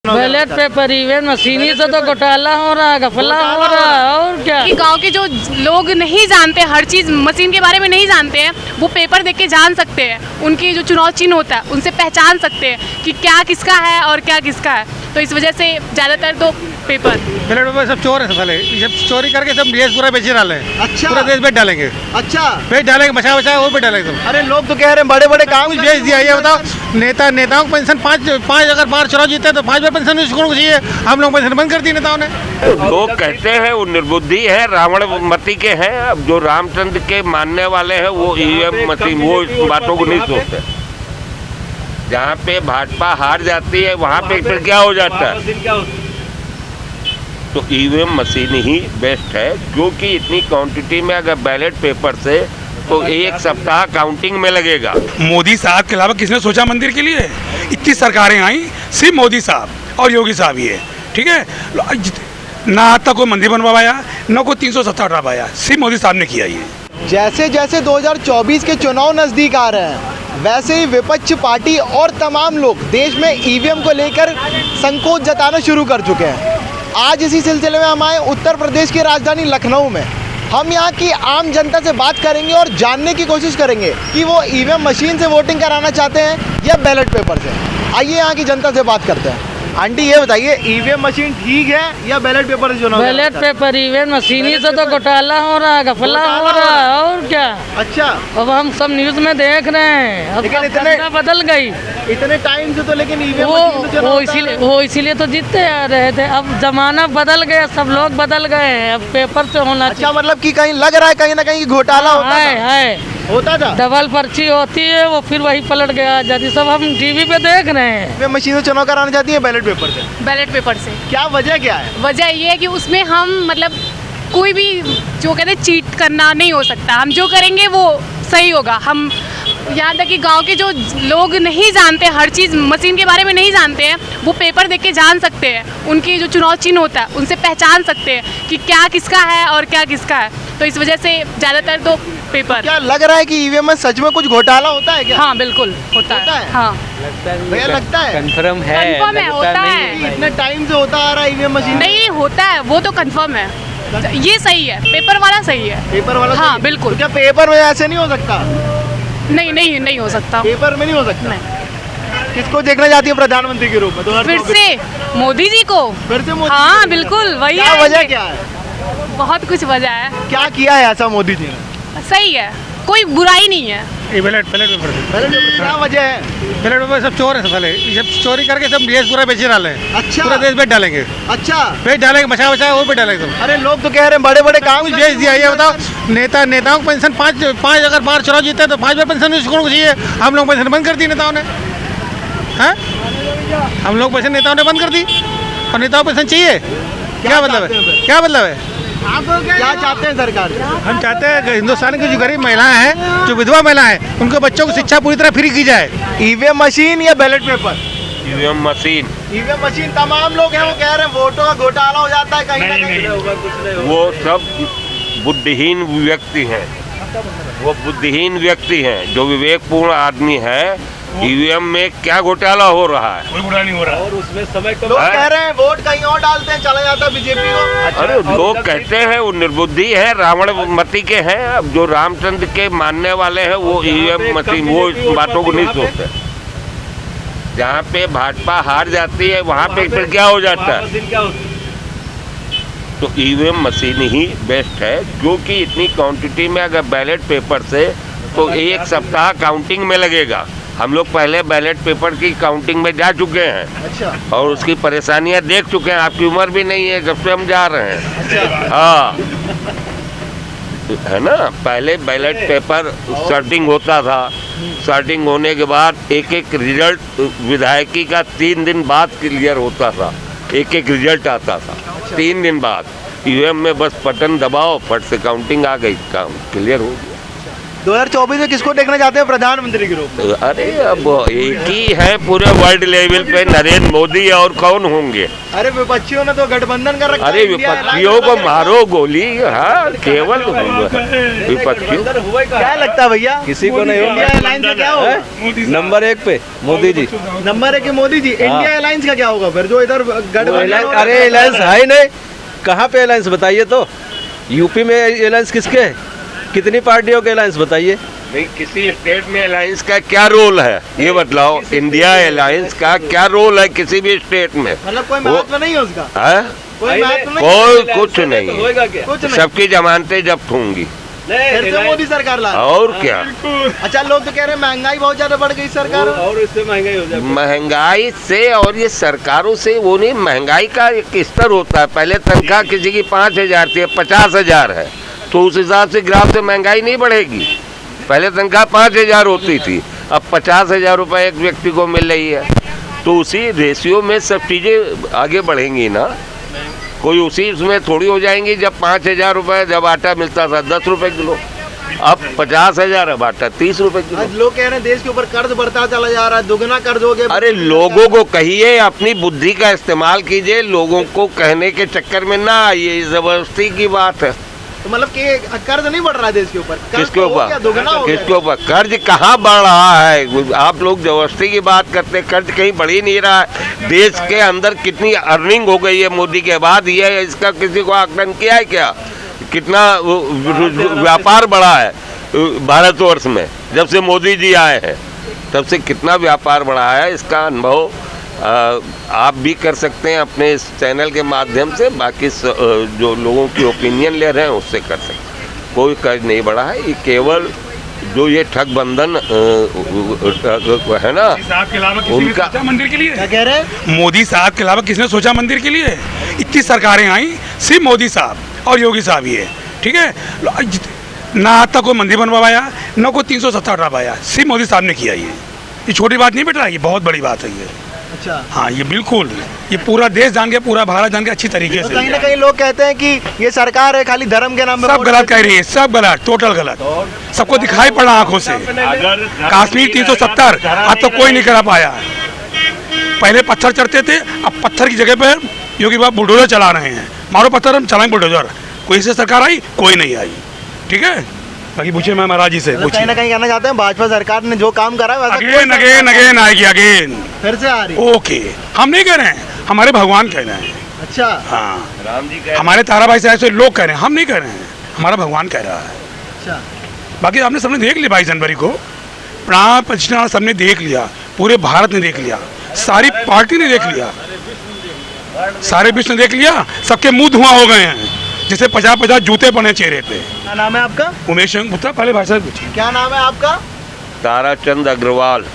Ballot paper event मशीनी से तो घोटाला हो रहा है, घपला हो रहा है और क्या। गांव के जो लोग नहीं जानते, हर चीज़ मशीन के बारे में नहीं जानते हैं, वो पेपर देख के जान सकते हैं। उनकी जो चुनाव चिन्ह होता है उनसे पहचान सकते हैं कि क्या किसका है और क्या किसका है। तो इस वजह से ज़्यादातर तो पेपर बैलेट पेपर सब चोर है साले, सब चोरी करके सब देश पूरा बेच डाले हैं। अच्छा, पूरा देश बेच डालेंगे। अच्छा, बेच डालेंगे, बचा बचा और बेच डालेंगे सब। अरे लोग तो कह रहे हैं बड़े बड़े काम कुछ बेच दिया। ये बताओ, नेताओं को पेंशन पाँच अगर बार चुनाव जीते तो 5 बार पेंशन उसको चाहिए। हम लोग पेंशन बंद कर दी नेताओं ने। लोग कहते हैं वो निर्बुद्धि है, रावण मती के हैं। अब जो रामचंद्र के मानने वाले हैं वो ईवीएम मशीन, वो इस बातों को नहीं सोचते। जहाँ पे भाजपा हार जाती है वहाँ पे फिर क्या हो जाता है। तो ईवीएम मशीन ही बेस्ट है, क्योंकि इतनी क्वांटिटी में अगर बैलेट पेपर से तो 1 सप्ताह काउंटिंग में लगेगा। मोदी साहब के अलावा किसने सोचा मंदिर के लिए? इतनी सरकारें आई, सिर्फ मोदी साहब और योगी साहब ही है, ठीक है। ना आज तक कोई मंदिर बनवाया, ना कोई 370 हटाया, सिर्फ मोदी साहब ने किया ये। जैसे जैसे 2024 के चुनाव नज़दीक आ रहे हैं, वैसे ही विपक्ष पार्टी और तमाम लोग देश में ईवीएम को लेकर संकोच जताना शुरू कर चुके हैं। आज इसी सिलसिले में हम आए उत्तर प्रदेश की राजधानी लखनऊ में। हम यहाँ की आम जनता से बात करेंगे और जानने की कोशिश करेंगे कि वो ईवीएम मशीन से वोटिंग कराना चाहते हैं या बैलेट पेपर से। आइए यहाँ की जनता से बात करते हैं। आंटी ये बताइए, ईवीएम मशीन ठीक है या बैलेट पेपर से चुनाव? बैलेट पेपर इवेंट मशीनी से तो घोटाला हो रहा है, घपला हो रहा है और क्या। अच्छा, अब हम सब न्यूज में देख रहे हैं। अब लेकिन इतने बदल गई इतने टाइम से तो, लेकिन ईवीएम वो इसीलिए तो जीतते आ रहे थे। अब जमाना बदल गया, सब लोग बदल गए हैं, अब पेपर से होना चाहिए। अच्छा, मतलब कि कहीं लग रहा है कहीं ना कहीं घोटाला होता था। डबल पर्ची होती है, वो फिर वही पलट गया। यदि सब हम टीवी पे देख रहे हैं। वे मशीन से चुनाव कराना चाहती है बैलेट पेपर से? बैलेट पेपर से। क्या वजह क्या है? वजह ये है कि उसमें हम मतलब कोई भी जो कहते हैं चीट करना नहीं हो सकता। हम जो करेंगे वो सही होगा। हम यहाँ तक कि गांव के जो लोग नहीं जानते, हर चीज़ मशीन के बारे में नहीं जानते हैं, वो पेपर देख के जान सकते हैं। उनकी जो चुनाव चिन्ह होता है उनसे पहचान सकते हैं कि क्या किसका है और क्या किसका है। तो इस वजह से ज़्यादातर तो पेपर। क्या लग रहा है कि ईवीएम में सच में कुछ घोटाला होता है क्या? हाँ बिल्कुल होता है। हाँ भैया लगता है? कंफर्म है, कंफर्म है, होता है। इतने टाइम से होता आ रहा है ईवीएम मशीन? नहीं होता है, वो तो कंफर्म है। ये सही है, पेपर वाला सही है। पेपर वाला? हाँ बिल्कुल। क्या पेपर में ऐसे नहीं हो सकता? नहीं हो सकता। पेपर में नहीं हो सकता। नहीं। किसको देखना चाहती है प्रधानमंत्री के रूप में? फिर से मोदी जी को। फिर से मोदी? हाँ बिल्कुल वही क्या है। वजह क्या है? बहुत कुछ वजह है। क्या किया है ऐसा मोदी जी ने? सही है, कोई बुराई नहीं है। बैलेट पेपर से क्या वजह है? बैलेट पेपर सब चोर है साले, सब चोरी करके सब देश पूरा बेच डाले हैं। अच्छा, पूरा देश बेच डालेंगे। अच्छा, बेच डालेंगे, बचा बचा और बेच डालेंगे सब। अरे लोग तो कह रहे हैं बड़े बड़े काम कुछ बेच दिया। ये बताओ, नेताओं को पेंशन पाँच अगर बार चुनाव जीते तो 5 बार पेंशन उसको चाहिए। हम लोग पेंशन बंद कर दी नेताओं ने। हैं, हम लोग पेंशन नेताओं ने बंद कर दी और नेताओं पेंशन चाहिए। क्या मतलब है? क्या मतलब है? आप क्या चाहते हैं सरकार से? हम चाहते हैं कि हिंदुस्तान की जो गरीब महिलाएं हैं, जो विधवा महिलाएं हैं, उनके बच्चों को शिक्षा पूरी तरह फ्री की जाए। ईवीएम मशीन या ballot paper? EVM machine. EVM machine. तमाम लोग हैं वो कह रहे हैं वोटों का घोटाला हो जाता है कहीं ना कहीं। वो सब बुद्धिहीन व्यक्ति हैं, वो बुद्धिहीन व्यक्ति हैं। जो विवेकपूर्ण आदमी है, ईवीएम में क्या घोटाला हो रहा है? कोई बुरा नहीं हो रहा। और उसमें समय लोग कह रहे हैं वोट कहीं और डालते हैं, चला जाता है बीजेपी को। अरे लोग कहते हैं वो निर्बुद्धि है, रावण मती के हैं। अब जो रामचंद्र के मानने वाले हैं वो ईवीएम मशीन, वो इस बातों को नहीं सोचते। जहाँ पे भाजपा हार जाती है वहाँ पे फिर क्या हो जाता है। तो ईवीएम मशीन ही बेस्ट है, क्योंकि इतनी क्वांटिटी में अगर बैलेट पेपर से तो 1 सप्ताह काउंटिंग में लगेगा। हम लोग पहले बैलेट पेपर की काउंटिंग में जा चुके हैं। अच्छा, और उसकी परेशानियां देख चुके हैं। आपकी उम्र भी नहीं है जब से हम जा रहे हैं। अच्छा। हाँ, है ना। पहले बैलेट पेपर सर्टिंग होता था। सर्टिंग होने के बाद एक एक रिजल्ट विधायकी का 3 दिन बाद क्लियर होता था। एक एक रिजल्ट आता था 3 दिन बाद। ईवीएम में बस बटन दबाओ, फट से काउंटिंग आ गई, काम क्लियर हो गया। 2024 में किसको देखना चाहते हैं प्रधानमंत्री के रूप में? अरे अब एक ही है पूरे वर्ल्ड लेवल पे, नरेंद्र मोदी, और कौन होंगे? अरे विपक्षियों ने तो गठबंधन कर रखा है, अरे इंडिया विपक्षियों अलायंस को बना के मारो गोली, हाँ केवल विपक्षियों। क्या लगता है भैया, किसी को नहीं इंडिया अलायंस का क्या होगा? नंबर 1 पे Modi ji. Number 1 Modi ji. India alliance का क्या होगा फिर, जो इधर गठबंधन हो रहा अरे है? अलायंस है ही नहीं, कहाँ पे अलायंस बताइए तो। यूपी में अलायंस किसके है, कितनी पार्टियों के अलायंस बताइए। नहीं, किसी स्टेट में अलायंस का क्या रोल है ये बतलाओ। इंडिया अलायंस का क्या रोल है किसी भी स्टेट में? मतलब कोई महत्व नहीं है उसका, है? कोई महत्व नहीं, कोई कुछ नहीं है। होएगा क्या? कुछ नहीं। सबकी जमानतें जब्त होंगी, फिर से मोदी सरकार ला। और क्या। अच्छा, लोग तो कह रहे हैं महंगाई बहुत ज्यादा बढ़ गई सरकार। और इससे महंगाई हो जाएगी। महंगाई से और ये सरकारों से वो नहीं, महंगाई का एक स्तर होता है। पहले तनख्वाह किसी की 5,000 थी, 50,000 है, तो उस हिसाब से ग्राफ से महंगाई नहीं बढ़ेगी। पहले तनख्वाह 5,000 होती थी, अब 50,000 रुपये एक व्यक्ति को मिल रही है, तो उसी रेशियो में सब चीज़ें आगे बढ़ेंगी ना। कोई उसी उसमें थोड़ी हो जाएंगी। जब 5,000 रुपये जब आटा मिलता था 10 रुपये किलो, अब 50,000, अब आटा 30 रुपये किलो। आज लोग कह रहे हैं देश के ऊपर कर्ज बढ़ता चला जा रहा है, दुगना कर्ज हो गया। अरे लोगों को कहिए, अपनी बुद्धि का इस्तेमाल कीजिए, लोगों को कहने के चक्कर में ना आइए, जबरदस्ती की बात है। तो मतलब कि कर्ज नहीं बढ़ रहा है देश के ऊपर, कर्ज किसके तो हो गया, ऊपर? दुगना हो गया। किसके ऊपर? कर्ज कहाँ बढ़ रहा है? आप लोग जबरदस्ती की बात करते हैं, कर्ज कहीं बढ़ ही नहीं रहा है। देश के अंदर कितनी अर्निंग हो गई है मोदी के बाद, ये इसका किसी को आकलन किया है क्या? कितना व्यापार बढ़ा है भारतवर्ष में जब से मोदी जी आए हैं, तब से कितना व्यापार बढ़ा है, इसका अनुभव आप भी कर सकते हैं अपने इस चैनल के माध्यम से। बाकी जो लोगों की ओपिनियन ले रहे हैं उससे कर सकते हैं। कोई कर्ज नहीं बढ़ा है, ये केवल जो ये ठग बंधन है ना, साहब के अलावा किसी ने उनका- सोचा मंदिर के लिए? क्या कह रहे हैं? मोदी साहब के अलावा किसने सोचा मंदिर के लिए? इतनी सरकारें आई, सिर्फ मोदी साहब और योगी साहब ही है, ठीक है। ना आज तक कोई मंदिर बनवाया, ना कोई 370 हटवाया, सिर्फ मोदी साहब ने किया। ये छोटी बात नहीं बेटा, ये बहुत बड़ी बात है ये। अच्छा, हाँ, ये बिल्कुल, ये पूरा देश जान गया, पूरा भारत जान गया अच्छी तरीके तो से। कहीं ना कहीं लोग कहते हैं कि ये सरकार है खाली धर्म के नाम पे सब वोट गलत देती कह रही है, सब गलत, टोटल गलत। सबको दिखाई पड़ा आंखों से। कश्मीर 370 आज तो कोई नहीं करा पाया। पहले पत्थर चढ़ते थे, अब पत्थर की जगह पर योगी बाबा बुलडोजर चला रहे हैं। मारो पत्थर, हम चलाएं बुलडोजर। कोई से सरकार आई? कोई नहीं आई, ठीक है। बाकी पूछिए मैं महाराज जी से, मतलब कहीं ना पूछिए। कहीं कहना चाहते हैं भाजपा सरकार ने जो काम करा है वैसा कोई अगेन अगेन अगेन आएगी, अगेन। फिर से आ रही है। ओके, हम नहीं कह रहे हैं, हमारे भगवान कह रहे हैं। अच्छा, हाँ, राम जी का हमारे ताराबाई से ऐसे लोग कह रहे हैं, हम नहीं कह रहे हैं, हमारा भगवान कह रहा है। अच्छा, बाकी आपने सबने देख लिया 22 जनवरी को, प्राण प्रतिष्ठा सबने देख लिया, पूरे भारत ने देख लिया, सारी पार्टी ने देख लिया, सारे विश्व ने देख लिया। सबके मुंह धुआं हो गए हैं, जैसे 50-50 जूते पड़े चेहरे पे। क्या नाम है आपका? उमेश गुप्ता, पहले भाई साहब पूछिए। क्या नाम है आपका? ताराचंद अग्रवाल।